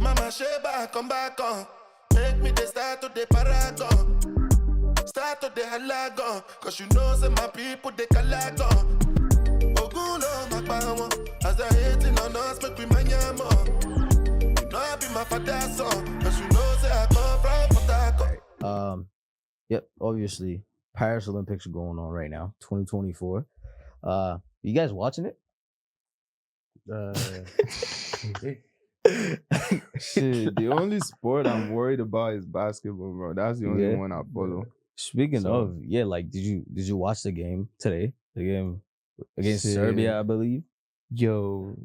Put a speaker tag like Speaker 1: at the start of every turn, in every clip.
Speaker 1: Mama Sheba, come back on. Make me the start to the paragon. Start to the halagon. Cause you know say my people they calagon. Ogulo makbawo. As I hating on us, make we manyamo. You know I be my father's son. Cause you know say I come from Potako.
Speaker 2: Yep, obviously Paris Olympics are going on right now, 2024. You guys watching it?
Speaker 3: Shit, the only sport I'm worried about is basketball, bro. That's the only one I follow.
Speaker 2: Speaking of, like, did you watch the game today? The game against Serbia, I believe.
Speaker 3: Yo,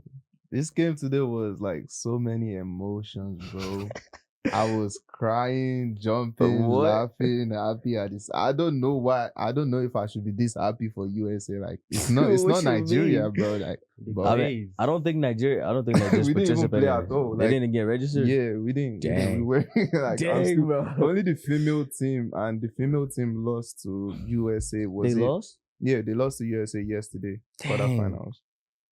Speaker 3: this game today was like so many emotions, bro. I was crying, jumping, laughing, happy at this. I don't know why. I don't know if I should be this happy for USA. Like it's not Nigeria, bro. Like
Speaker 2: I don't think Nigeria we didn't even play at all. They didn't get registered.
Speaker 3: Yeah, we didn't.
Speaker 2: Dang.
Speaker 3: We were like,
Speaker 2: bro.
Speaker 3: Only the female team, and the female team lost to USA.
Speaker 2: Lost?
Speaker 3: Yeah, they lost to USA yesterday. Quarterfinals.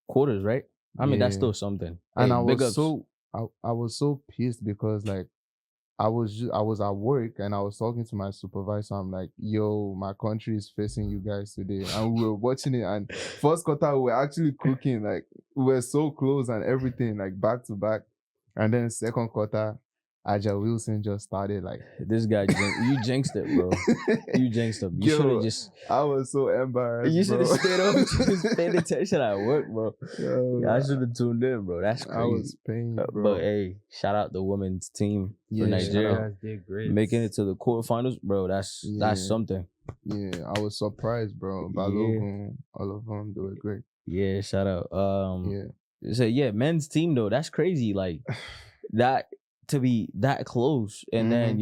Speaker 2: Quarters, right? I mean, that's still something.
Speaker 3: And I was so pissed because like I was at work and I was talking to my supervisor. I'm like, yo, my country is facing you guys today. And we were watching it, and first quarter we were actually cooking. Like we were so close and everything, like back to back. And then second quarter, Aja Wilson just started like
Speaker 2: this guy. You jinxed it, bro. You jinxed him. You should have just.
Speaker 3: I was so embarrassed.
Speaker 2: You should have stayed up and just paid attention at work, bro. I should have tuned in, bro. That's crazy.
Speaker 3: I was paying, bro.
Speaker 2: But hey, shout out the women's team for Nigeria.
Speaker 4: Did great.
Speaker 2: Making it to the quarterfinals, bro. That's something.
Speaker 3: Yeah, I was surprised, bro. Balogun, all of them, they were great.
Speaker 2: Yeah, shout out. So men's team though, that's crazy. Like that. To be that close, and then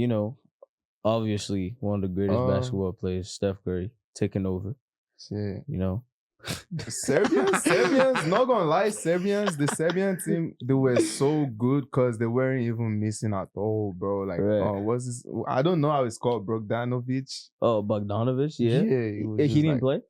Speaker 2: obviously one of the greatest basketball players, Steph Curry, taking over.
Speaker 3: Shit. Serbians, not gonna lie, the Serbian team, they were so good because they weren't even missing at all, bro. Like, what's this? I don't know how it's called, Bogdanovic.
Speaker 2: Oh, Bogdanovic, yeah. He didn't play.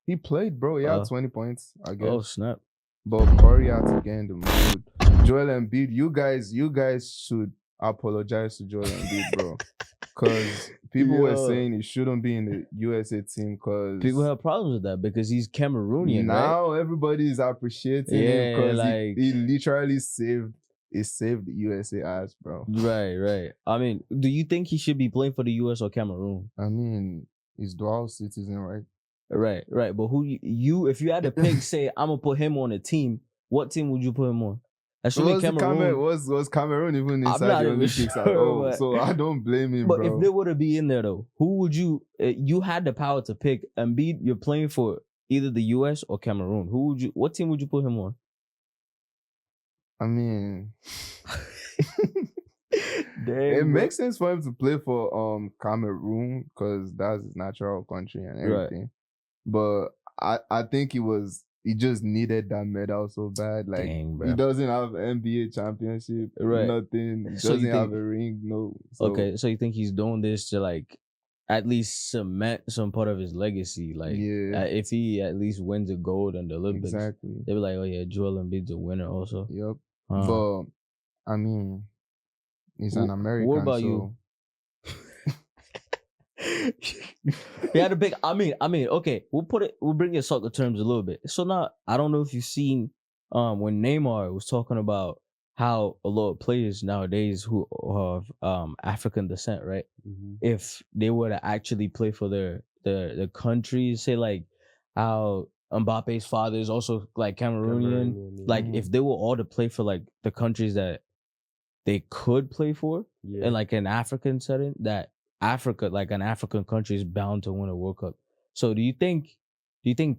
Speaker 3: He played, bro. He had 20 points, I guess.
Speaker 2: Oh snap!
Speaker 3: But Curry had to get in the mood. Joel Embiid, you guys should apologize to Joel Embiid, bro. Because people were saying he shouldn't be in the USA team because...
Speaker 2: People have problems with that because he's Cameroonian,
Speaker 3: now
Speaker 2: right?
Speaker 3: Everybody is appreciating him because he literally saved the USA ass, bro.
Speaker 2: Right. I mean, do you think he should be playing for the US or Cameroon?
Speaker 3: I mean, he's dual citizen, right?
Speaker 2: Right. But who if you had to pick, say, I'm going to put him on a team, what team would you put him on? Assuming Cameroon
Speaker 3: was Cameroon even inside the Olympics at all? So I don't blame him,
Speaker 2: but
Speaker 3: bro.
Speaker 2: If they were to be in there though, who would you? You had the power to pick. Embiid, you're playing for either the US or Cameroon. What team would you put him on?
Speaker 3: I mean,
Speaker 2: it
Speaker 3: makes sense for him to play for Cameroon because that's his natural country and everything. Right. But I think he just needed that medal so bad. Like, he doesn't have NBA championship, nothing. He doesn't have a ring, no. So.
Speaker 2: Okay, so you think he's doing this to, like, at least cement some part of his legacy? Like, if he at least wins a gold in the Olympics, they'll be like, oh yeah, Joel Embiid's a winner also.
Speaker 3: Yep. But, I mean, he's an American,
Speaker 2: what about you? You had to pick. I mean, okay, we'll bring it soccer terms a little bit. So now, I don't know if you've seen when Neymar was talking about how a lot of players nowadays who have African descent, right? Mm-hmm. If they were to actually play for their countries, say like how Mbappe's father is also like Cameroonian. Like if they were all to play for like the countries that they could play for in like an African setting, that Africa, like an African country, is bound to win a World Cup. So do you think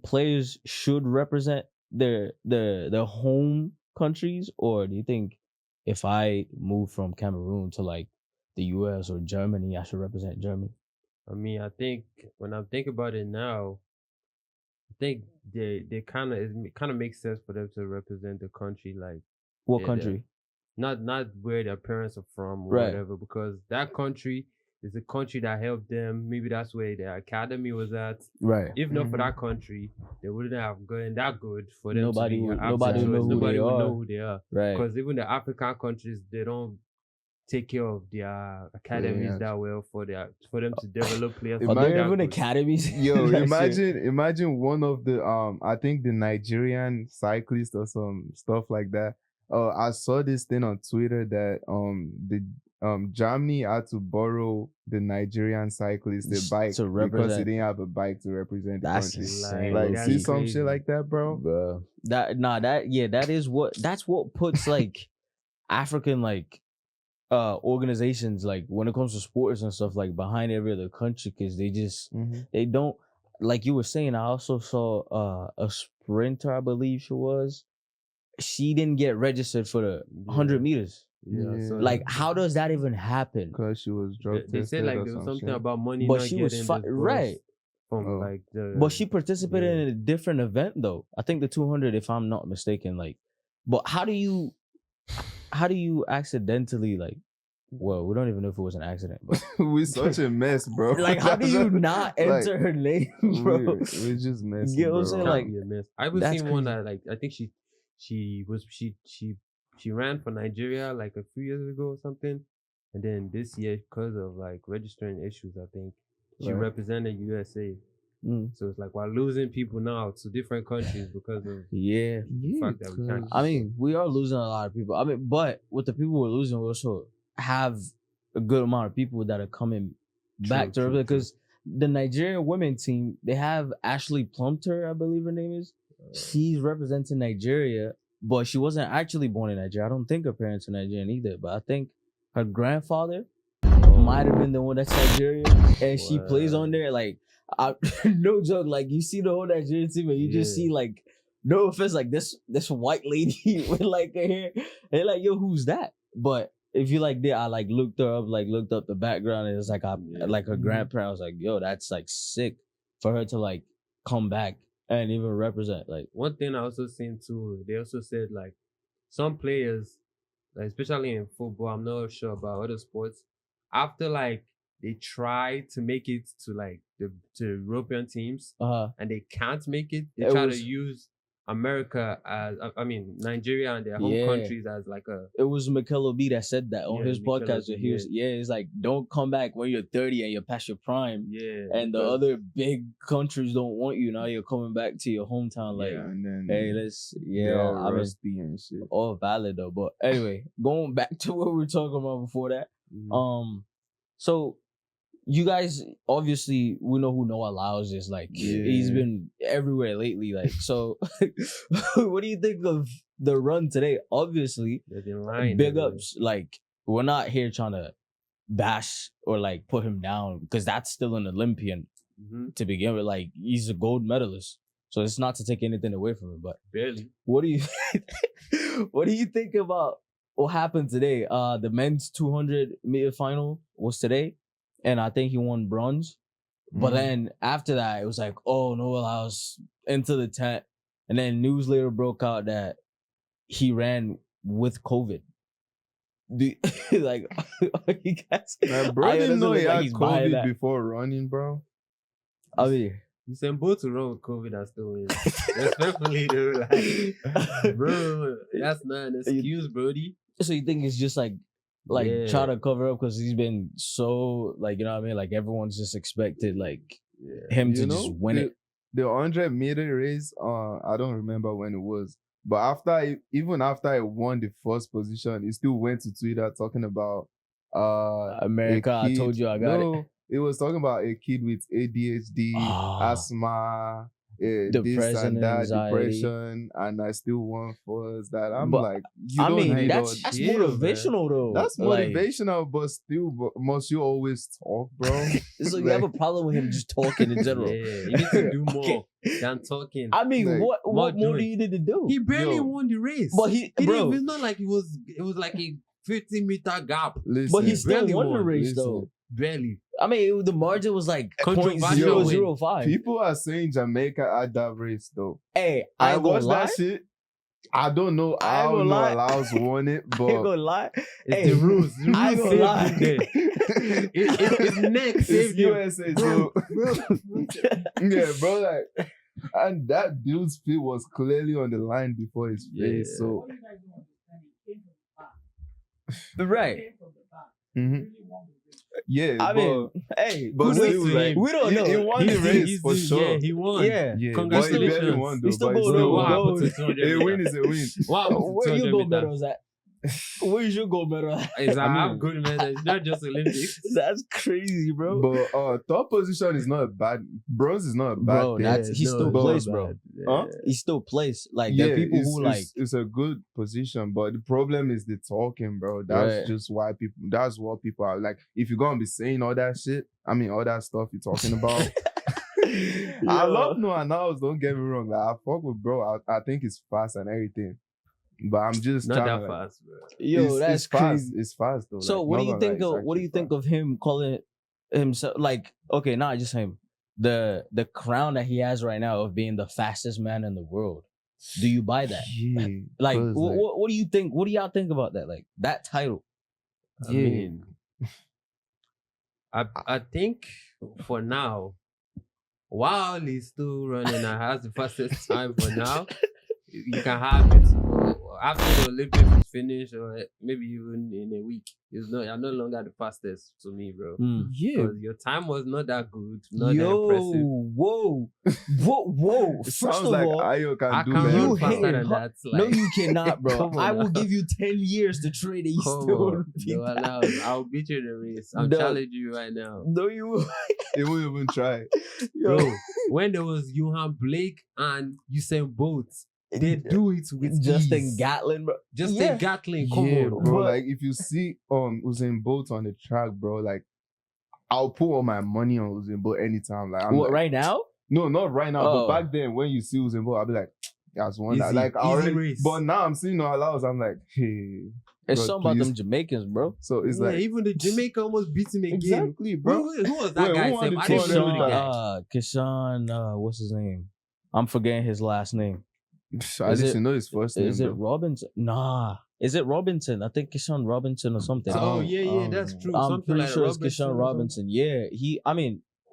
Speaker 2: players should represent their home countries, or do you think if I move from Cameroon to like the U.S. or Germany, I should represent Germany.
Speaker 4: I mean, I think when I'm thinking about it now, I think they kind of it kind of makes sense for them to represent the country, like
Speaker 2: What
Speaker 4: they're
Speaker 2: country?
Speaker 4: not where their parents are from or
Speaker 2: Right.
Speaker 4: whatever, because that country is a country that helped them. Maybe that's where their academy was at.
Speaker 2: Right.
Speaker 4: If not for that country, they wouldn't have gotten that good for them.
Speaker 2: Nobody
Speaker 4: to be
Speaker 2: would-
Speaker 4: an
Speaker 2: nobody
Speaker 4: absolute
Speaker 2: would know
Speaker 4: choice.
Speaker 2: who
Speaker 4: Nobody
Speaker 2: they
Speaker 4: would
Speaker 2: are.
Speaker 4: know who they are.
Speaker 2: Right.
Speaker 4: Because even the African countries, they don't take care of their academies
Speaker 3: Yeah.
Speaker 4: that well for them to develop players.
Speaker 2: Are
Speaker 3: Imagine
Speaker 2: there
Speaker 4: that
Speaker 2: even
Speaker 4: good.
Speaker 2: academies?
Speaker 3: Yo,
Speaker 2: That shit.
Speaker 3: imagine one of the I think the Nigerian cyclist or some stuff like that. I saw this thing on Twitter that the Germany had to borrow the Nigerian cyclist a bike
Speaker 2: To
Speaker 3: because he
Speaker 2: represent.
Speaker 3: didn't have a bike to represent the
Speaker 2: That's
Speaker 3: country.
Speaker 2: insane.
Speaker 3: Like,
Speaker 4: that's
Speaker 3: see some
Speaker 4: crazy.
Speaker 3: shit like that, bro.
Speaker 2: Bruh. That's what puts like African like organizations like when it comes to sports and stuff like behind every other country, because they don't, like you were saying. I also saw a sprinter, I believe she didn't get registered for the 100 meters.
Speaker 4: Yeah,
Speaker 3: Yeah.
Speaker 4: so
Speaker 2: Like, how does that even happen?
Speaker 3: Because she was drug
Speaker 4: they
Speaker 3: tested
Speaker 4: said like
Speaker 3: or
Speaker 4: there was
Speaker 3: some
Speaker 4: something
Speaker 3: shit.
Speaker 4: about money,
Speaker 2: But
Speaker 4: not
Speaker 2: she was
Speaker 4: getting
Speaker 2: right.
Speaker 4: from
Speaker 3: Oh.
Speaker 4: like the.
Speaker 2: But she participated
Speaker 4: yeah.
Speaker 2: in a different event though. I think the 200, if I'm not mistaken. Like, but how do you accidentally like? Well, we don't even know if it was an accident. But
Speaker 3: We're such a mess, bro.
Speaker 2: like, how do you not
Speaker 3: Like,
Speaker 2: enter her name, bro?
Speaker 3: We're just messy,
Speaker 2: You know what I'm
Speaker 3: bro.
Speaker 2: saying?
Speaker 4: Can't
Speaker 2: Like,
Speaker 4: be a mess. I was
Speaker 2: that's
Speaker 4: seeing one
Speaker 2: crazy.
Speaker 4: that like I think she ran for Nigeria like a few years ago or something, and then this year because of like registering issues, I think she
Speaker 3: Right.
Speaker 4: represented USA.
Speaker 2: Mm.
Speaker 4: So it's like we're losing people now to different countries because of
Speaker 2: Yeah.
Speaker 4: the fact that we can't.
Speaker 3: because-
Speaker 2: I mean, we are losing a lot of people. I mean, but with the people we're losing, we also have a good amount of people that are coming back to
Speaker 4: true,
Speaker 2: her, because the Nigerian women team, they have Ashley Plumter, I believe her name is. She's representing Nigeria, but she wasn't actually born in Nigeria. I don't think her parents are Nigerian either, but I think her grandfather might have been the one that's Nigerian, and she plays on there like, no joke. Like, you see the whole Nigerian team, and you just
Speaker 4: Yeah.
Speaker 2: see like, no offense, like this white lady with like her hair, and like, yo, who's that? But if you like did, I like looked her up, like looked up the background, and it's like like her grandparent. I was like, yo, that's like sick for her to like come back and even represent. Like,
Speaker 4: One thing I also seen too, they also said like some players, like especially in football, I'm not sure about other sports, after like they try to make it to like the to European teams and they can't make it, they
Speaker 2: It
Speaker 4: try
Speaker 2: was-
Speaker 4: to use America as Nigeria and their home
Speaker 2: Yeah.
Speaker 4: countries as like a
Speaker 2: it was Mikel B that said that on
Speaker 4: Yeah,
Speaker 2: his
Speaker 4: Mikel
Speaker 2: podcast.
Speaker 4: B,
Speaker 2: He was, it's like, don't come back when you're 30 and you're past your prime.
Speaker 4: yeah,
Speaker 2: And the
Speaker 4: because-
Speaker 2: other big countries don't want you. Now you're coming back to your hometown. Like,
Speaker 3: and then
Speaker 2: hey,
Speaker 3: they're all
Speaker 2: I mean,
Speaker 3: rusty and shit.
Speaker 2: all valid though. But anyway, going back to what we were talking about before that.
Speaker 4: Mhm.
Speaker 2: So you guys, obviously, we know who Noah Lyles is. Like, he's
Speaker 3: Yeah.
Speaker 2: been everywhere lately. Like, so what do you think of the run today? Obviously,
Speaker 4: They've been lying
Speaker 2: big
Speaker 4: everywhere.
Speaker 2: ups. Like, we're not here trying to bash or like put him down, because that's still an Olympian
Speaker 4: Mhm.
Speaker 2: to begin with. Like, he's a gold medalist, so it's not to take anything away from him. But
Speaker 4: Barely.
Speaker 2: what do you what do you think about what happened today? The men's 200-meter final was today, and I think he won bronze. But then after that, it was like, oh, Noah Lyles into the tent, and then news later broke out that he ran with COVID. Like, you guys,
Speaker 3: Man, bro
Speaker 2: it
Speaker 3: didn't
Speaker 2: doesn't
Speaker 3: know
Speaker 2: look
Speaker 3: he
Speaker 2: like
Speaker 3: had
Speaker 2: he's buying
Speaker 3: COVID
Speaker 2: that.
Speaker 3: before running, bro.
Speaker 2: I mean,
Speaker 4: You send both to run with COVID and still win. Respectfully, though, like, bro, that's not an excuse, Brody.
Speaker 2: so you think it's just like
Speaker 4: Yeah.
Speaker 2: try to cover up because he's been so, like, you know what I mean? Like, everyone's just expected like him to just win it.
Speaker 3: The 100-meter race, I don't remember when it was, but even after I won the first position, he still went to Twitter talking about
Speaker 2: America,
Speaker 3: a
Speaker 2: I
Speaker 3: kid-
Speaker 2: told you I got it.
Speaker 3: no, it was talking about a kid with ADHD,
Speaker 2: Ah.
Speaker 3: asthma, this
Speaker 2: Depression
Speaker 3: and
Speaker 2: and
Speaker 3: that,
Speaker 2: anxiety.
Speaker 3: depression, and I still won first. That I'm
Speaker 2: But,
Speaker 3: like, you
Speaker 2: I
Speaker 3: don't
Speaker 2: mean,
Speaker 3: need
Speaker 2: that's
Speaker 3: all-
Speaker 4: chill, man.
Speaker 2: motivational though.
Speaker 3: that's
Speaker 2: Like,
Speaker 3: motivational, but still, must you always talk, bro?
Speaker 2: so you have a problem with him just talking in
Speaker 4: Yeah,
Speaker 2: general.
Speaker 4: you need to do more
Speaker 2: Okay.
Speaker 4: than talking.
Speaker 2: I mean,
Speaker 3: Like,
Speaker 2: what more do
Speaker 4: doing.
Speaker 2: you need to do?
Speaker 4: He barely
Speaker 3: Yo.
Speaker 4: won the race.
Speaker 2: But he,
Speaker 4: He
Speaker 2: bro,
Speaker 4: didn't, it's not like it was like a 50-meter gap.
Speaker 3: Listen,
Speaker 2: But he still
Speaker 4: barely
Speaker 2: won the
Speaker 4: won.
Speaker 2: race
Speaker 3: Listen.
Speaker 2: though.
Speaker 4: Barely.
Speaker 2: I mean, the margin was like
Speaker 4: Controversial win.
Speaker 2: 0.005.
Speaker 3: people are saying Jamaica had that race though.
Speaker 2: Hey, I
Speaker 3: I
Speaker 2: ain't gonna
Speaker 3: watched
Speaker 2: lie.
Speaker 3: that shit. I don't know
Speaker 2: I ain't
Speaker 3: how
Speaker 2: gonna lie.
Speaker 3: Lyles won it,
Speaker 2: I ain't
Speaker 3: but
Speaker 2: gonna lie.
Speaker 4: It's
Speaker 2: Hey,
Speaker 4: the rules. The
Speaker 2: I ain't
Speaker 4: rules
Speaker 2: gonna lie.
Speaker 4: saved him there. It's neck
Speaker 3: it's
Speaker 4: saved him.
Speaker 3: USA, so yeah, bro. Like, and that dude's feet was clearly on the line before his face.
Speaker 4: Yeah.
Speaker 3: So
Speaker 2: right.
Speaker 3: mhm. Yeah,
Speaker 2: I
Speaker 3: but
Speaker 2: mean, hey,
Speaker 3: but
Speaker 4: kudos
Speaker 3: still,
Speaker 4: to
Speaker 3: like,
Speaker 4: him.
Speaker 2: we don't know.
Speaker 3: he won the race for sure.
Speaker 4: Yeah, he won.
Speaker 2: Yeah.
Speaker 3: Yeah, but he
Speaker 4: Congratulations.
Speaker 3: barely won though.
Speaker 2: He still
Speaker 3: but
Speaker 2: going
Speaker 3: still
Speaker 2: over
Speaker 4: What
Speaker 3: won.
Speaker 2: gold.
Speaker 4: happened to 200
Speaker 3: A win is a win.
Speaker 4: What happened to
Speaker 2: Where you
Speaker 4: 200
Speaker 2: go
Speaker 4: meters?
Speaker 2: medals at? Where's your gold medal at?
Speaker 4: Is I
Speaker 3: I
Speaker 4: have
Speaker 3: mean-
Speaker 4: good medals. It's not just Olympics.
Speaker 2: That's crazy, bro.
Speaker 3: But third position is not a bad. Bronze is not a bad
Speaker 2: Bro,
Speaker 3: thing.
Speaker 2: that's he still
Speaker 3: but-
Speaker 2: plays, bro.
Speaker 3: Huh?
Speaker 2: He still plays. Like there are people who like.
Speaker 3: it's a good position, but the problem is the talking, bro. That's
Speaker 2: Right.
Speaker 3: just why people. That's what people are like. If you're gonna be saying all that shit, I mean all that stuff you're talking about. I
Speaker 2: Yo.
Speaker 3: love Noah Niles. Don't get me wrong. Like I fuck with bro. I think it's fast and everything, but I'm just
Speaker 4: Not
Speaker 3: trying
Speaker 4: that
Speaker 3: to, like,
Speaker 4: fast, bro.
Speaker 2: Yo,
Speaker 3: it's
Speaker 2: that's
Speaker 3: fast.
Speaker 2: crazy.
Speaker 3: It's fast though.
Speaker 2: So
Speaker 3: like,
Speaker 2: what do
Speaker 3: not
Speaker 2: you
Speaker 3: gonna
Speaker 2: think
Speaker 3: lie,
Speaker 2: of
Speaker 3: it's
Speaker 2: what do you
Speaker 3: actually
Speaker 2: think
Speaker 3: fast.
Speaker 2: of him calling himself like okay, not just him. The crown that he has right now of being the fastest man in the world. Do you buy that?
Speaker 3: Yeah,
Speaker 2: Like,
Speaker 3: 'cause,
Speaker 2: what do you think? What do y'all think about that? Like that title?
Speaker 4: I
Speaker 3: Yeah.
Speaker 4: mean, I think for now, while he's still running and has the fastest time for now, you can have it. After the Olympics is finished, or maybe even in a week, you're no longer the fastest to me, bro.
Speaker 3: yeah,
Speaker 4: Because your time was not that good, not that
Speaker 2: Yo,
Speaker 4: impressive.
Speaker 2: whoa!
Speaker 3: it
Speaker 2: First
Speaker 3: sounds
Speaker 2: of
Speaker 3: like
Speaker 2: all,
Speaker 3: Ayo can
Speaker 4: I
Speaker 3: do
Speaker 4: can
Speaker 3: better.
Speaker 2: You
Speaker 4: run faster
Speaker 2: hating,
Speaker 4: than
Speaker 2: huh?
Speaker 4: that.
Speaker 2: no,
Speaker 4: Like,
Speaker 2: you cannot, bro.
Speaker 4: come on
Speaker 2: I will
Speaker 4: now.
Speaker 2: give you 10 years to trade and you
Speaker 4: Come
Speaker 2: still
Speaker 4: on.
Speaker 2: won't beat
Speaker 4: No,
Speaker 2: that.
Speaker 4: now, I'll beat you in the race. I'm
Speaker 2: No.
Speaker 4: challenging you right now.
Speaker 2: No, you will.
Speaker 3: They won't even try.
Speaker 2: Yo,
Speaker 4: Bro, when there was Johan Blake and Usain Bolt, they do it with
Speaker 2: Justin
Speaker 4: ease.
Speaker 2: Gatlin, bro.
Speaker 4: Justin
Speaker 2: Yeah.
Speaker 4: Gatlin, come
Speaker 3: Yeah,
Speaker 4: on.
Speaker 3: bro.
Speaker 2: But-
Speaker 3: Like if you see Usain Bolt on the track, bro, like I'll put all my money on Usain Bolt anytime. Like I'm
Speaker 2: What,
Speaker 3: like,
Speaker 2: right now?
Speaker 3: no, not right now,
Speaker 2: Oh.
Speaker 3: but back then when you see Usain Bolt, I'll be like, that's one that
Speaker 4: Easy,
Speaker 3: like I
Speaker 4: easy
Speaker 3: already.
Speaker 4: race.
Speaker 3: But now I'm seeing no allows. I'm like, hey,
Speaker 2: It's
Speaker 3: God,
Speaker 2: something about
Speaker 3: please.
Speaker 2: them Jamaicans, bro.
Speaker 3: So it's
Speaker 4: Yeah,
Speaker 3: like
Speaker 4: even the Jamaica almost beat him again.
Speaker 3: exactly, bro.
Speaker 4: Who was that
Speaker 3: Wait,
Speaker 4: guy?
Speaker 3: who won
Speaker 4: Sam?
Speaker 3: the
Speaker 4: I didn't
Speaker 3: 200
Speaker 4: remember the
Speaker 3: meter?
Speaker 4: guy.
Speaker 2: Kishan, what's his name? I'm forgetting his last name.
Speaker 3: At
Speaker 2: Is
Speaker 3: least
Speaker 2: it-
Speaker 3: you know his first name.
Speaker 2: Is it
Speaker 3: bro.
Speaker 2: Robinson? Nah. Is it Robinson? I think Kishan Robinson or something.
Speaker 4: Oh,
Speaker 3: Oh,
Speaker 4: yeah, that's true.
Speaker 2: I'm
Speaker 4: Something
Speaker 2: pretty
Speaker 4: like
Speaker 2: sure it's
Speaker 4: Robinson
Speaker 2: Kishan
Speaker 4: or
Speaker 2: Robinson. Yeah,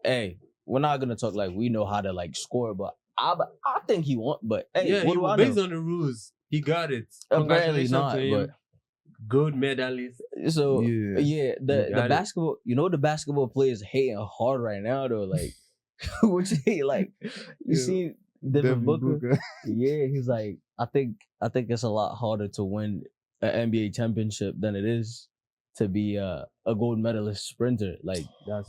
Speaker 2: hey, we're not gonna talk like we know how to like score, but I think he won. But hey,
Speaker 4: Yeah,
Speaker 2: what do I
Speaker 4: based
Speaker 2: know?
Speaker 4: on the rules, he got it.
Speaker 2: Apparently
Speaker 4: Congratulations
Speaker 2: not,
Speaker 4: to him. Gold medalist.
Speaker 2: So
Speaker 3: Yeah.
Speaker 2: yeah, the
Speaker 4: got it.
Speaker 2: basketball, the basketball players hating hard right now though. Like, which he like, you
Speaker 3: Yeah.
Speaker 2: see Devin
Speaker 3: Devin
Speaker 2: Booker. Yeah, he's like, I think it's a lot harder to win an NBA championship than it is to be a gold medalist sprinter. Like,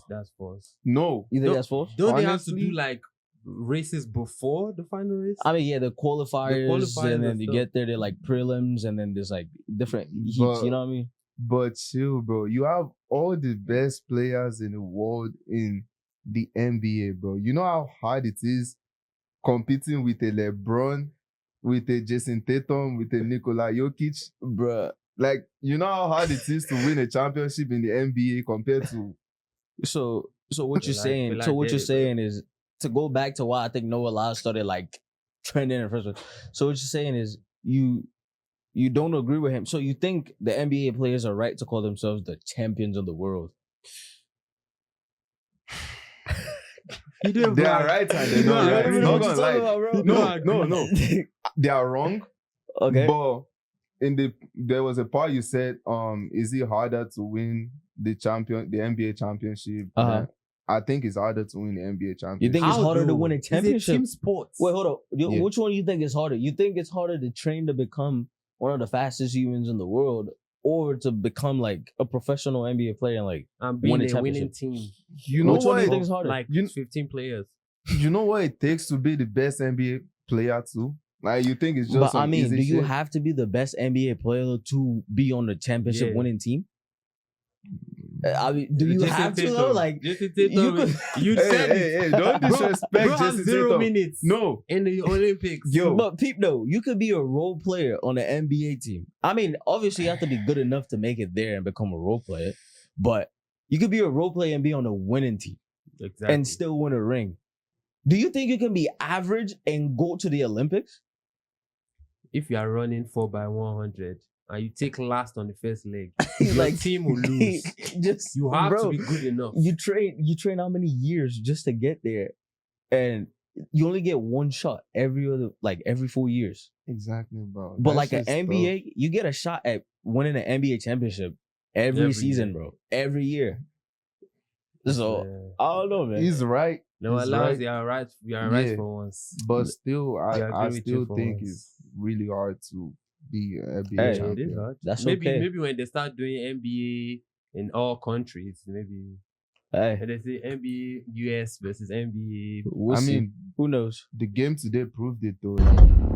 Speaker 4: That's false.
Speaker 3: No,
Speaker 2: you think
Speaker 4: Don't-
Speaker 2: that's false?
Speaker 4: Don't they have to
Speaker 3: Honestly-
Speaker 4: do like races before the final race?
Speaker 2: I mean, yeah, the qualifiers,
Speaker 4: qualifiers
Speaker 2: and then
Speaker 4: and
Speaker 2: you
Speaker 4: stuff.
Speaker 2: get there, they're like prelims, and then there's like different heats.
Speaker 3: But-
Speaker 2: You know what I mean?
Speaker 3: but chill, bro. You have all the best players in the world in the NBA, bro. You know how hard it is competing with a LeBron, with a Jason Tatum, with a Nikola Jokic.
Speaker 2: Bruh.
Speaker 3: Like, you know how hard it is to win a championship in the NBA compared to
Speaker 2: So what
Speaker 4: Feel
Speaker 2: you're
Speaker 4: like-
Speaker 2: saying?
Speaker 4: feel
Speaker 2: So
Speaker 4: like
Speaker 2: what you're
Speaker 4: Diddy, bro.
Speaker 2: saying is to go back to why I think Noah Lyles started like trending in the first place. So what you're saying is you don't agree with him. So you think the NBA players are right to call themselves the champions of the world?
Speaker 4: He didn't
Speaker 3: they are
Speaker 4: brag.
Speaker 3: right and
Speaker 4: He
Speaker 3: they're not
Speaker 4: don't
Speaker 3: right.
Speaker 4: agree.
Speaker 3: Not
Speaker 2: What you
Speaker 3: gonna
Speaker 2: talking
Speaker 3: lie.
Speaker 2: about, bro?
Speaker 3: No. They are wrong.
Speaker 2: Okay.
Speaker 3: But there was a part you said, is it harder to win the NBA championship?
Speaker 2: Uh-huh.
Speaker 3: I think it's harder to win the NBA championship.
Speaker 2: You think it's
Speaker 4: How
Speaker 2: harder to
Speaker 4: though?
Speaker 2: win a
Speaker 4: It's
Speaker 2: championship?
Speaker 4: team sport.
Speaker 2: Wait, hold up.
Speaker 3: Yeah.
Speaker 2: Which one do you think is harder? You think it's harder to train to become one of the fastest humans in the world, or to become like a professional NBA player and like
Speaker 4: I'm
Speaker 2: win
Speaker 4: being
Speaker 2: a
Speaker 4: a winning
Speaker 2: championship?
Speaker 4: team.
Speaker 3: You know
Speaker 2: Which one do you
Speaker 3: what?
Speaker 2: think is harder?
Speaker 4: Like
Speaker 3: You-
Speaker 4: 15 players.
Speaker 3: You know what it takes to be the best NBA player too? Like you think it's just
Speaker 2: But
Speaker 3: some
Speaker 2: I mean,
Speaker 3: easy
Speaker 2: do you
Speaker 3: shit?
Speaker 2: have to be the best NBA player to be on the championship
Speaker 4: Yeah.
Speaker 2: winning team? I mean, do you
Speaker 4: Jason
Speaker 2: have to
Speaker 4: Tatum.
Speaker 2: though? Like,
Speaker 4: Jason
Speaker 2: you
Speaker 4: Tatum,
Speaker 2: could-
Speaker 4: you said it.
Speaker 3: Hey, don't
Speaker 4: Bro,
Speaker 3: disrespect
Speaker 4: bro has
Speaker 3: Jason
Speaker 4: 0
Speaker 3: Tatum.
Speaker 4: minutes
Speaker 3: No,
Speaker 4: in the Olympics.
Speaker 3: yo,
Speaker 2: but peep though, you could be a role player on an NBA team. I mean, obviously you have to be good enough to make it there and become a role player, but you could be a role player and be on a winning team
Speaker 4: Exactly.
Speaker 2: and still win a ring. Do you think you can be average and go to the Olympics?
Speaker 4: If you are running 4x100 and you take last on the first leg, your
Speaker 2: Like,
Speaker 4: team will lose.
Speaker 2: Just
Speaker 4: You have
Speaker 2: bro,
Speaker 4: to be good enough.
Speaker 2: You train how many years just to get there, and you only get one shot every 4 years.
Speaker 3: exactly, bro.
Speaker 2: But
Speaker 3: That
Speaker 2: like an
Speaker 3: shit's tough.
Speaker 2: NBA, you get a shot at winning an NBA championship every season,
Speaker 4: year.
Speaker 2: bro. Every year. So I don't know, man.
Speaker 3: He's right.
Speaker 4: No,
Speaker 3: He's
Speaker 4: Lyles,
Speaker 3: right.
Speaker 4: you are right. You are right
Speaker 3: Yeah.
Speaker 4: for once.
Speaker 3: But still,
Speaker 4: I agree
Speaker 3: I
Speaker 4: with you
Speaker 3: still
Speaker 4: for
Speaker 3: think
Speaker 4: once.
Speaker 3: it's really hard to be an NBA
Speaker 2: Hey,
Speaker 4: It is
Speaker 3: champion.
Speaker 4: hard.
Speaker 2: That's
Speaker 4: maybe
Speaker 2: okay.
Speaker 4: maybe when they start doing NBA in all countries, maybe
Speaker 2: Hey,
Speaker 4: when they say NBA US versus NBA.
Speaker 2: we'll
Speaker 3: I
Speaker 2: see.
Speaker 3: mean,
Speaker 2: Who knows?
Speaker 3: the game today proved it though.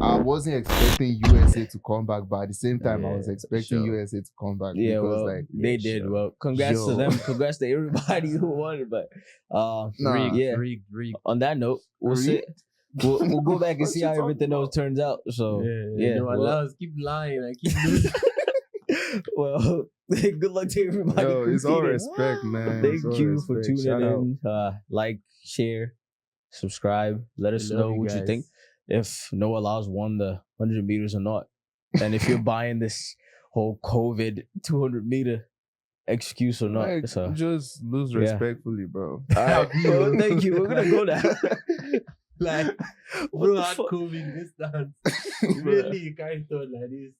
Speaker 3: I wasn't expecting USA to come back, but at the same time, I was
Speaker 4: Yeah,
Speaker 3: expecting
Speaker 4: sure.
Speaker 3: USA to come back
Speaker 2: Yeah,
Speaker 3: because,
Speaker 2: well,
Speaker 3: like,
Speaker 2: they did.
Speaker 4: sure.
Speaker 2: Well, congrats to
Speaker 3: Yo.
Speaker 2: them. Congrats to everybody who won it. But
Speaker 3: Nah.
Speaker 2: yeah.
Speaker 4: Rigged.
Speaker 2: On that note, we'll see.
Speaker 3: Rigged?
Speaker 2: We'll go back and
Speaker 3: What
Speaker 2: see
Speaker 3: you
Speaker 2: how
Speaker 3: talking
Speaker 2: everything else
Speaker 3: about?
Speaker 2: turns out. So
Speaker 4: Yeah, no,
Speaker 2: well,
Speaker 4: Lyles, keep lying. I keep losing.
Speaker 2: well, good luck to everybody.
Speaker 3: Yo, it's all
Speaker 2: competing.
Speaker 3: respect, man.
Speaker 2: Thank
Speaker 3: It's all
Speaker 2: you for
Speaker 3: respect.
Speaker 2: tuning
Speaker 3: Shout out.
Speaker 2: in. Like, share, subscribe. Let us
Speaker 4: Love
Speaker 2: know
Speaker 4: you
Speaker 2: what you
Speaker 4: guys.
Speaker 2: think. If Noah Lyles won the 100 meters or not. And if you're buying this whole COVID 200 meter excuse or not.
Speaker 3: Like,
Speaker 2: So,
Speaker 3: just lose
Speaker 2: yeah.
Speaker 3: respectfully, bro.
Speaker 2: all right. Well, thank you. We're going to go now.
Speaker 4: Like,
Speaker 2: What
Speaker 4: bro
Speaker 2: the
Speaker 4: had
Speaker 2: fuck?
Speaker 4: COVID this dance. Really, you can't talk like this.